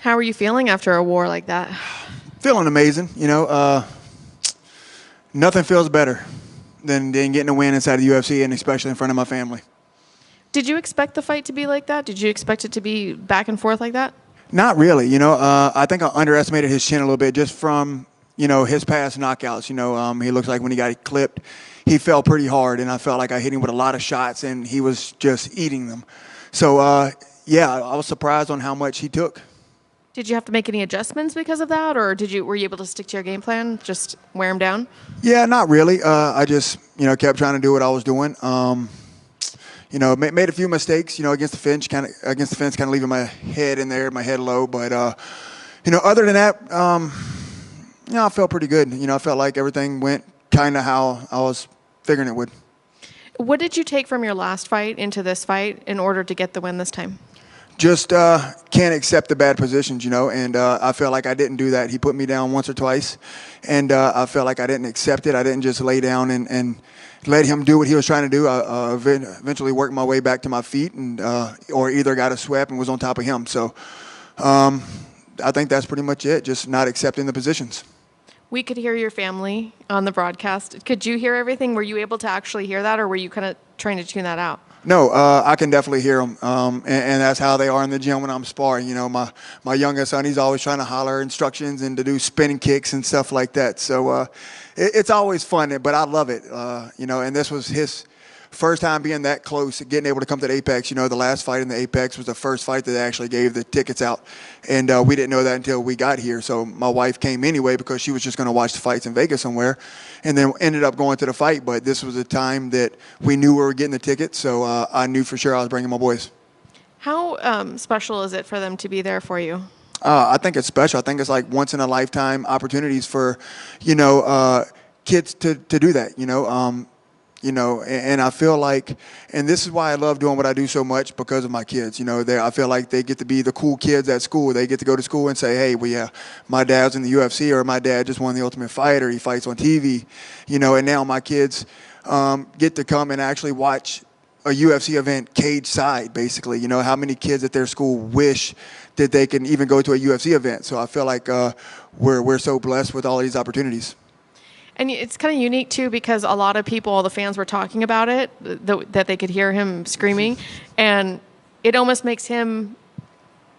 How are you feeling after a war like that? Feeling amazing. Nothing feels better than getting a win inside the UFC, and especially in front of my family. Did you expect the fight to be like that? Did you expect it to be back and forth like that? Not really. I think I underestimated his chin a little bit just from, his past knockouts. He looks like when he got clipped, he fell pretty hard, and I felt like I hit him with a lot of shots, and he was just eating them. So, yeah, I was surprised on how much he took. Did you have to make any adjustments because of that, or were you able to stick to your game plan, just wear him down? Yeah, not really. I just, kept trying to do what I was doing. Made a few mistakes, against the fence, kind of leaving my head in there, my head low. But, other than that, I felt pretty good. I felt like everything went kind of how I was figuring it would. What did you take from your last fight into this fight in order to get the win this time? Just can't accept the bad positions, and I felt like I didn't do that. He put me down once or twice, and I felt like I didn't accept it. I didn't just lay down and let him do what he was trying to do. I eventually worked my way back to my feet, and or either got a sweep and was on top of him. So I think that's pretty much it, just not accepting the positions. We could hear your family on the broadcast. Could you hear everything? Were you able to actually hear that, or were you kind of trying to tune that out? No, I can definitely hear them, and that's how they are in the gym when I'm sparring. My youngest son, he's always trying to holler instructions and to do spinning kicks and stuff like that. So it's always fun, but I love it. And this was his first time being that close, getting able to come to the Apex. The last fight in the Apex was the first fight that they actually gave the tickets out, and we didn't know that until we got here. So my wife came anyway because she was just going to watch the fights in Vegas somewhere, and then ended up going to the fight. But this was a time that we knew we were getting the tickets, so I knew for sure I was bringing my boys. How special is it for them to be there for you? I think it's special. I think it's like once in a lifetime opportunities for, kids to do that. And I feel like, and this is why I love doing what I do so much, because of my kids. I feel like they get to be the cool kids at school. They get to go to school and say, hey, my dad's in the UFC, or my dad just won the Ultimate Fighter. He fights on TV, and now my kids get to come and actually watch a UFC event cage side, basically. How many kids at their school wish that they can even go to a UFC event? So I feel like we're so blessed with all of these opportunities. And it's kind of unique, too, because a lot of people, all the fans were talking about it, that they could hear him screaming. And it almost makes him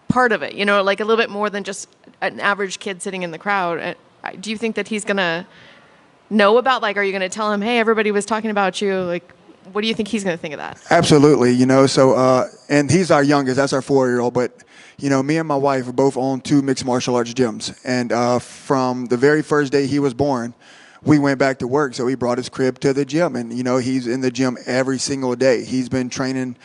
part of it, like a little bit more than just an average kid sitting in the crowd. Do you think that he's going to know about, are you going to tell him, hey, everybody was talking about you? What do you think he's going to think of that? Absolutely, so, and he's our youngest, that's our 4-year-old, but, me and my wife are both on 2 mixed martial arts gyms. And from the very first day he was born, we went back to work, so he brought his crib to the gym, and he's in the gym every single day. He's been training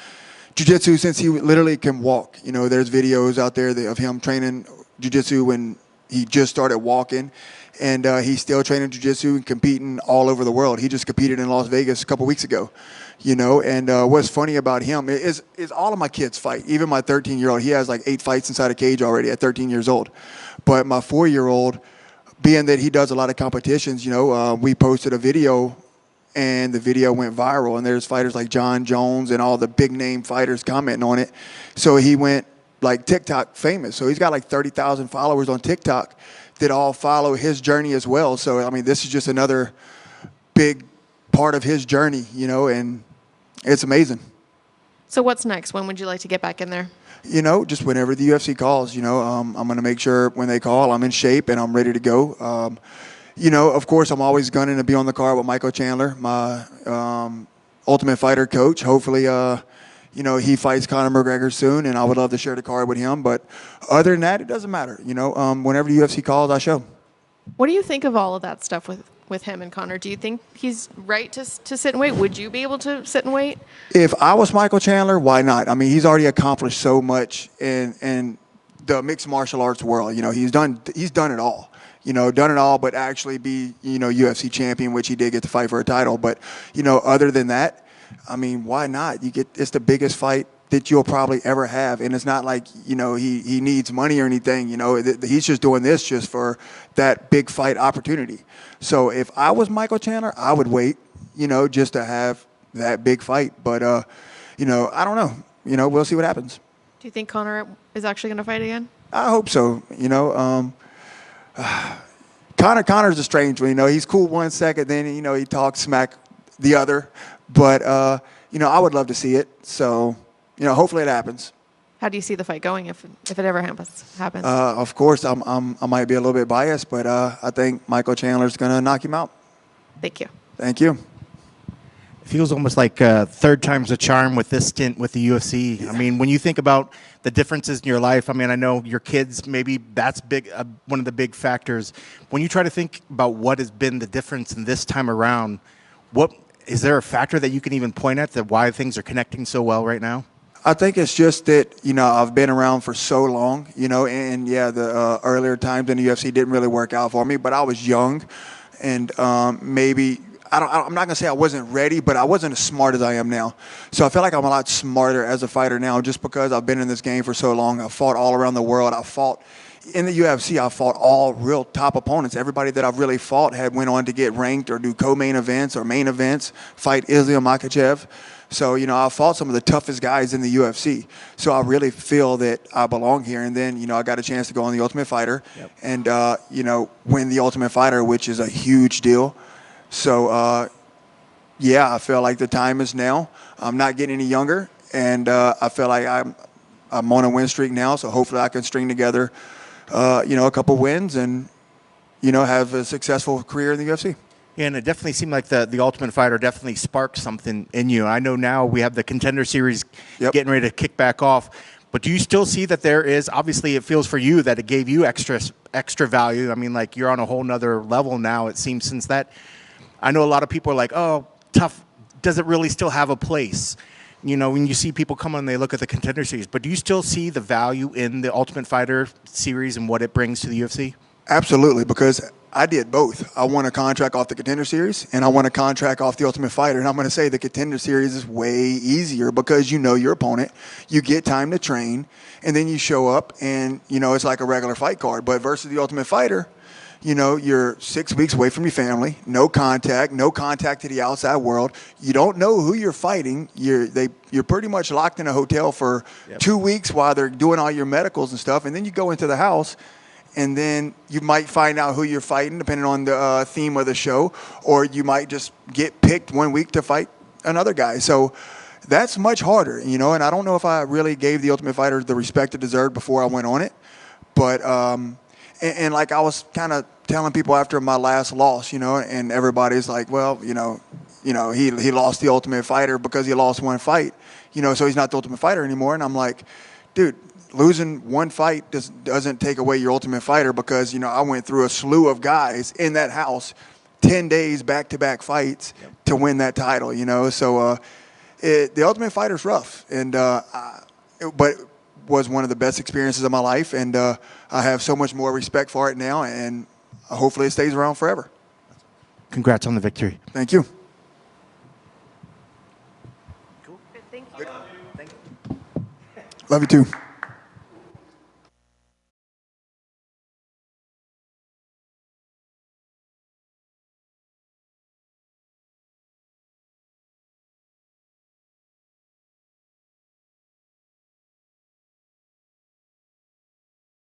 jiu-jitsu since he literally can walk. There's videos out there of him training jiu-jitsu when he just started walking, and he's still training jiu-jitsu and competing all over the world. He just competed in Las Vegas a couple weeks ago. And what's funny about him is all of my kids fight. Even my 13-year-old, he has like 8 fights inside a cage already at 13 years old. But my 4-year-old, being that he does a lot of competitions, we posted a video, and the video went viral, and there's fighters like John Jones and all the big name fighters commenting on it. So he went like TikTok famous. So he's got like 30,000 followers on TikTok that all follow his journey as well. So, this is just another big part of his journey, and it's amazing. So what's next? When would you like to get back in there? Just whenever the UFC calls, I'm going to make sure when they call, I'm in shape and I'm ready to go. Of course, I'm always gunning to be on the card with Michael Chandler, my Ultimate Fighter coach. Hopefully, he fights Conor McGregor soon, and I would love to share the card with him. But other than that, it doesn't matter. Whenever the UFC calls, I show. What do you think of all of that stuff with him and Conor? Do you think he's right to sit and wait? Would you be able to sit and wait? If I was Michael Chandler, why not? He's already accomplished so much in the mixed martial arts world. He's done it all. Done it all, but actually be, UFC champion, which he did get to fight for a title. But, other than that, why not? It's the biggest fight that you'll probably ever have. And it's not like, he needs money or anything. He's just doing this just for that big fight opportunity. So if I was Michael Chandler, I would wait, just to have that big fight. But, I don't know. We'll see what happens. Do you think Conor is actually going to fight again? I hope so. Connor's a strange one. He's cool 1 second, then he talks smack the other. But I would love to see it. So hopefully it happens. How do you see the fight going if it ever happens? Of course, I might be a little bit biased, but I think Michael Chandler's going to knock him out. Thank you. Thank you. It feels almost like third time's a charm with this stint with the UFC. I mean, when you think about the differences in your life, I mean, I know your kids, maybe that's big, one of the big factors. When you try to think about what has been the difference in this time around, what is there a factor that you can even point at that why things are connecting so well right now? I think it's just that, I've been around for so long, and yeah, the earlier times in the UFC didn't really work out for me, but I was young and maybe I'm not going to say I wasn't ready, but I wasn't as smart as I am now. So I feel like I'm a lot smarter as a fighter now just because I've been in this game for so long. I've fought all around the world. I fought in the UFC. I fought all real top opponents. Everybody that I've really fought had went on to get ranked or do co-main events or main events, fight Islam Makhachev. So, I fought some of the toughest guys in the UFC. So I really feel that I belong here. And then, I got a chance to go on The Ultimate Fighter and, win The Ultimate Fighter, which is a huge deal. So, yeah, I feel like the time is now. I'm not getting any younger, and I feel like I'm on a win streak now. So hopefully I can string together, a couple wins and, have a successful career in the UFC. Yeah, and it definitely seemed like the Ultimate Fighter definitely sparked something in you. I know now we have the Contender Series getting ready to kick back off. But do you still see that there is, obviously it feels for you that it gave you extra value. I mean, like you're on a whole nother level now, it seems, since that. I know a lot of people are like, oh, tough. Does it really still have a place? When you see people come on, they look at the Contender Series. But do you still see the value in the Ultimate Fighter series and what it brings to the UFC? Absolutely, because I did both. I won a contract off the Contender Series, and I won a contract off the Ultimate Fighter. And I'm going to say the Contender Series is way easier because you know your opponent, you get time to train, and then you show up, and, it's like a regular fight card. But versus the Ultimate Fighter, you're 6 weeks away from your family, no contact to the outside world. You don't know who you're fighting. You're pretty much locked in a hotel for 2 weeks while they're doing all your medicals and stuff. And then you go into the house, and then you might find out who you're fighting, depending on the theme of the show, or you might just get picked 1 week to fight another guy. So that's much harder, and I don't know if I really gave the Ultimate Fighter the respect it deserved before I went on it. But and like I was kind of telling people after my last loss, and everybody's like, well, he lost the Ultimate Fighter because he lost one fight, so he's not the Ultimate Fighter anymore. And I'm like, dude, losing one fight doesn't take away your Ultimate Fighter because, I went through a slew of guys in that house, 10 days back-to-back fights to win that title, So the Ultimate Fighter's rough, and but was one of the best experiences of my life, and I have so much more respect for it now, and hopefully it stays around forever. Congrats on the victory. Thank you. Thank you. Love you too.